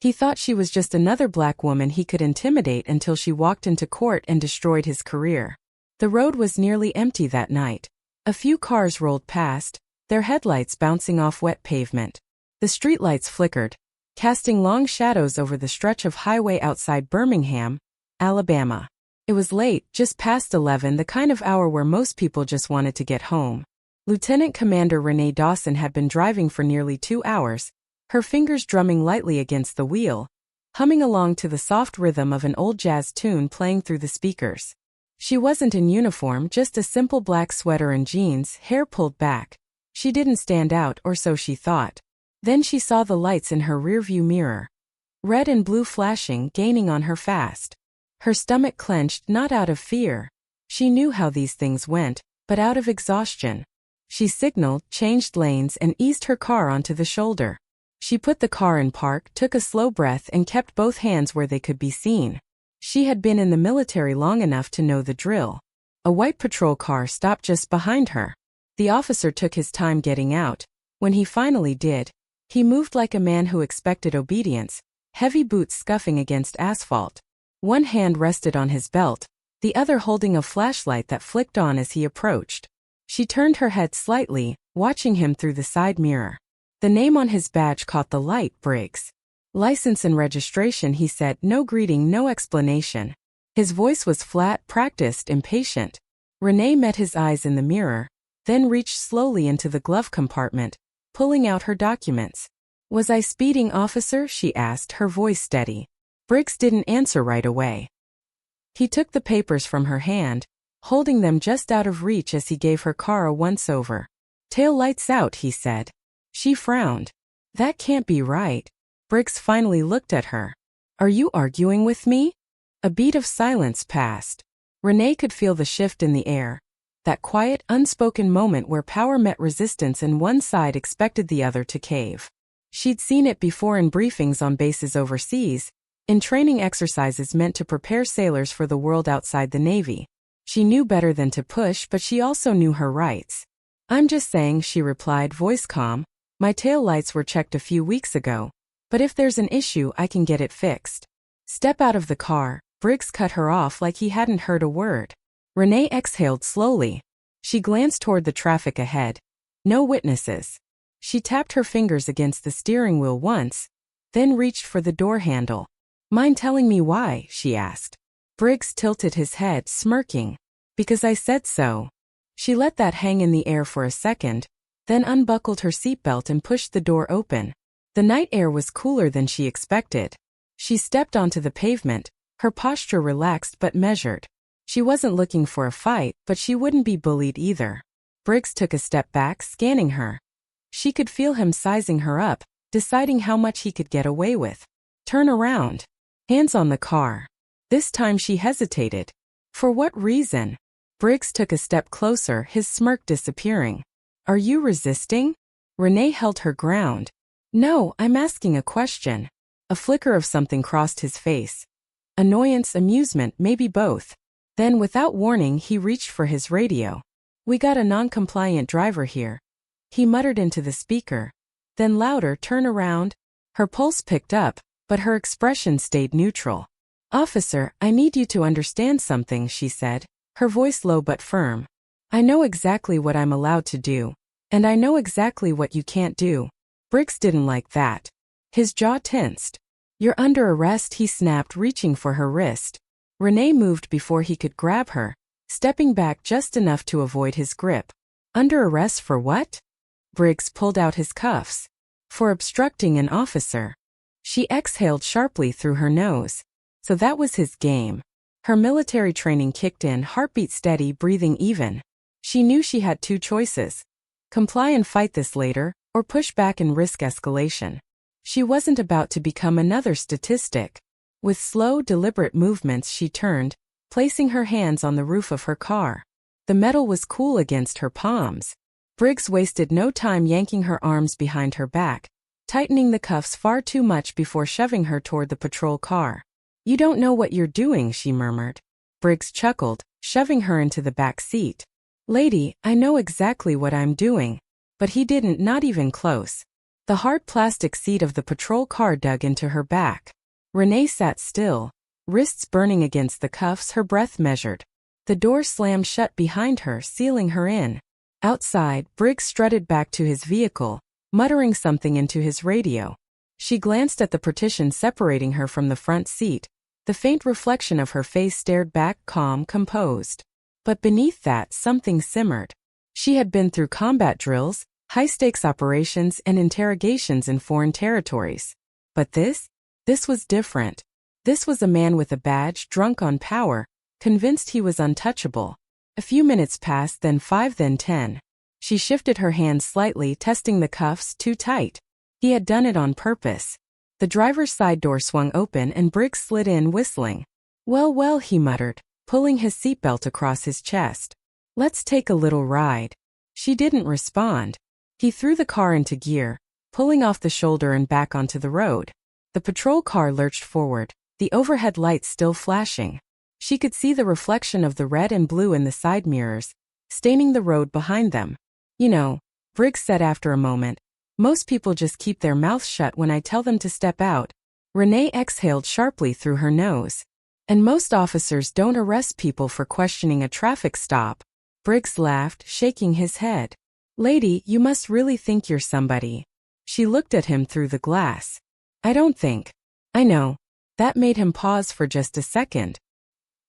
He thought she was just another black woman he could intimidate until she walked into court and destroyed his career. The road was nearly empty that night. A few cars rolled past, their headlights bouncing off wet pavement. The streetlights flickered, casting long shadows over the stretch of highway outside Birmingham, Alabama. It was late, just past 11, the kind of hour where most people just wanted to get home. Lieutenant Commander Renee Dawson had been driving for nearly 2 hours, her fingers drumming lightly against the wheel, humming along to the soft rhythm of an old jazz tune playing through the speakers. She wasn't in uniform, just a simple black sweater and jeans, hair pulled back. She didn't stand out, or so she thought. Then she saw the lights in her rearview mirror. Red and blue flashing, gaining on her fast. Her stomach clenched, not out of fear. She knew how these things went, but out of exhaustion. She signaled, changed lanes, and eased her car onto the shoulder. She put the car in park, took a slow breath, and kept both hands where they could be seen. She had been in the military long enough to know the drill. A white patrol car stopped just behind her. The officer took his time getting out. When he finally did, he moved like a man who expected obedience, heavy boots scuffing against asphalt. One hand rested on his belt, the other holding a flashlight that flicked on as he approached. She turned her head slightly, watching him through the side mirror. The name on his badge caught the light, Briggs. License and registration, he said, no greeting, no explanation. His voice was flat, practiced, impatient. Renee met his eyes in the mirror, then reached slowly into the glove compartment, pulling out her documents. Was I speeding, officer? She asked, her voice steady. Briggs didn't answer right away. He took the papers from her hand, holding them just out of reach as he gave her car a once-over. Tail lights out, he said. She frowned. That can't be right. Briggs finally looked at her. Are you arguing with me? A beat of silence passed. Renee could feel the shift in the air. That quiet, unspoken moment where power met resistance and one side expected the other to cave. She'd seen it before in briefings on bases overseas, in training exercises meant to prepare sailors for the world outside the Navy. She knew better than to push, but she also knew her rights. I'm just saying, she replied, voice calm. My tail lights were checked a few weeks ago. But if there's an issue, I can get it fixed. Step out of the car. Briggs cut her off like he hadn't heard a word. Renee exhaled slowly. She glanced toward the traffic ahead. No witnesses. She tapped her fingers against the steering wheel once, then reached for the door handle. Mind telling me why? She asked. Briggs tilted his head, smirking. Because I said so. She let that hang in the air for a second, then unbuckled her seatbelt and pushed the door open. The night air was cooler than she expected. She stepped onto the pavement, her posture relaxed but measured. She wasn't looking for a fight, but she wouldn't be bullied either. Briggs took a step back, scanning her. She could feel him sizing her up, deciding how much he could get away with. Turn around. Hands on the car. This time she hesitated. For what reason? Briggs took a step closer, his smirk disappearing. Are you resisting? Renee held her ground. No, I'm asking a question. A flicker of something crossed his face. Annoyance, amusement, maybe both. Then, without warning, he reached for his radio. We got a non-compliant driver here. He muttered into the speaker. Then louder, turn around. Her pulse picked up, but her expression stayed neutral. Officer, I need you to understand something, she said, her voice low but firm. I know exactly what I'm allowed to do, and I know exactly what you can't do. Briggs didn't like that. His jaw tensed. You're under arrest, he snapped, reaching for her wrist. Renee moved before he could grab her, stepping back just enough to avoid his grip. Under arrest for what? Briggs pulled out his cuffs. For obstructing an officer. She exhaled sharply through her nose. So that was his game. Her military training kicked in, heartbeat steady, breathing even. She knew she had two choices. Comply and fight this later, or push back and risk escalation. She wasn't about to become another statistic. With slow, deliberate movements she turned, placing her hands on the roof of her car. The metal was cool against her palms. Briggs wasted no time yanking her arms behind her back, tightening the cuffs far too much before shoving her toward the patrol car. You don't know what you're doing, she murmured. Briggs chuckled, shoving her into the back seat. Lady, I know exactly what I'm doing. But he didn't, not even close. The hard plastic seat of the patrol car dug into her back. Renee sat still, wrists burning against the cuffs, her breath measured. The door slammed shut behind her, sealing her in. Outside, Briggs strutted back to his vehicle, muttering something into his radio. She glanced at the partition separating her from the front seat. The faint reflection of her face stared back, calm, composed. But beneath that, something simmered. She had been through combat drills, high-stakes operations, and interrogations in foreign territories. But this was different. This was a man with a badge, drunk on power, convinced he was untouchable. A few minutes passed, then 5, then 10. She shifted her hand slightly, testing the cuffs, too tight. He had done it on purpose. The driver's side door swung open and Briggs slid in, whistling. Well, well, he muttered, pulling his seatbelt across his chest. Let's take a little ride. She didn't respond. He threw the car into gear, pulling off the shoulder and back onto the road. The patrol car lurched forward, the overhead lights still flashing. She could see the reflection of the red and blue in the side mirrors, staining the road behind them. You know, Briggs said after a moment, most people just keep their mouths shut when I tell them to step out. Renee exhaled sharply through her nose. And most officers don't arrest people for questioning a traffic stop. Briggs laughed, shaking his head. Lady, you must really think you're somebody. She looked at him through the glass. I don't think. I know. That made him pause for just a second.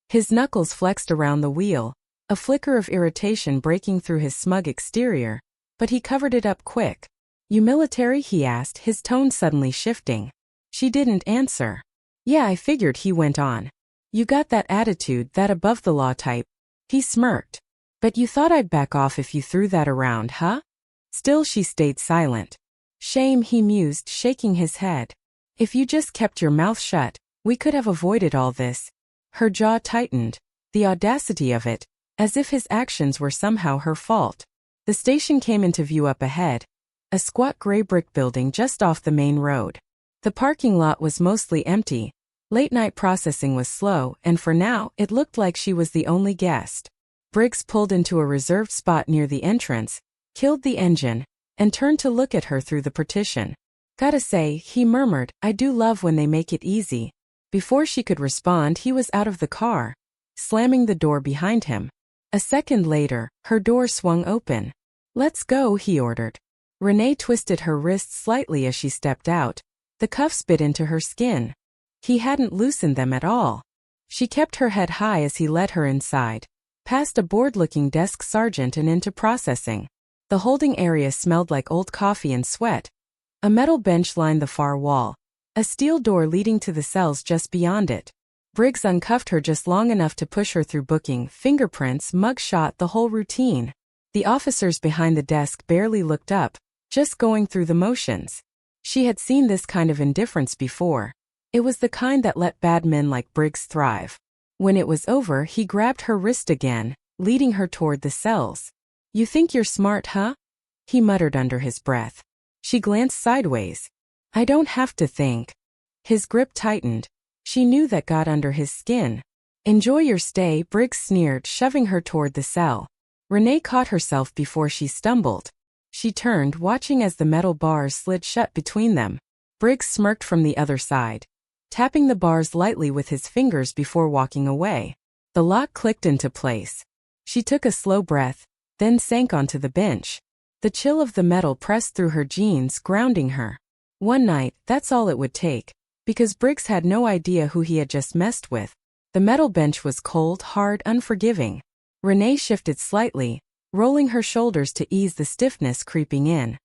His knuckles flexed around the wheel, a flicker of irritation breaking through his smug exterior, but he covered it up quick. You military? He asked, his tone suddenly shifting. She didn't answer. Yeah, I figured, he went on. You got that attitude, that above-the-law type. He smirked. But you thought I'd back off if you threw that around, huh? Still she stayed silent. Shame, he mused, shaking his head. If you just kept your mouth shut, we could have avoided all this. Her jaw tightened. The audacity of it, as if his actions were somehow her fault. The station came into view up ahead. A squat gray brick building just off the main road. The parking lot was mostly empty. Late-night processing was slow, and for now, it looked like she was the only guest. Briggs pulled into a reserved spot near the entrance, killed the engine, and turned to look at her through the partition. Gotta say, he murmured, I do love when they make it easy. Before she could respond, he was out of the car, slamming the door behind him. A second later, her door swung open. Let's go, he ordered. Renee twisted her wrist slightly as she stepped out. The cuffs bit into her skin. He hadn't loosened them at all. She kept her head high as he led her inside, past a bored-looking desk sergeant and into processing. The holding area smelled like old coffee and sweat. A metal bench lined the far wall, a steel door leading to the cells just beyond it. Briggs uncuffed her just long enough to push her through booking, fingerprints, mugshot, the whole routine. The officers behind the desk barely looked up, just going through the motions. She had seen this kind of indifference before. It was the kind that let bad men like Briggs thrive. When it was over, he grabbed her wrist again, leading her toward the cells. You think you're smart, huh? He muttered under his breath. She glanced sideways. I don't have to think. His grip tightened. She knew that got under his skin. Enjoy your stay, Briggs sneered, shoving her toward the cell. Renee caught herself before she stumbled. She turned, watching as the metal bars slid shut between them. Briggs smirked from the other side, tapping the bars lightly with his fingers before walking away. The lock clicked into place. She took a slow breath, then sank onto the bench. The chill of the metal pressed through her jeans, grounding her. One night, that's all it would take, because Briggs had no idea who he had just messed with. The metal bench was cold, hard, unforgiving. Renee shifted slightly, rolling her shoulders to ease the stiffness creeping in.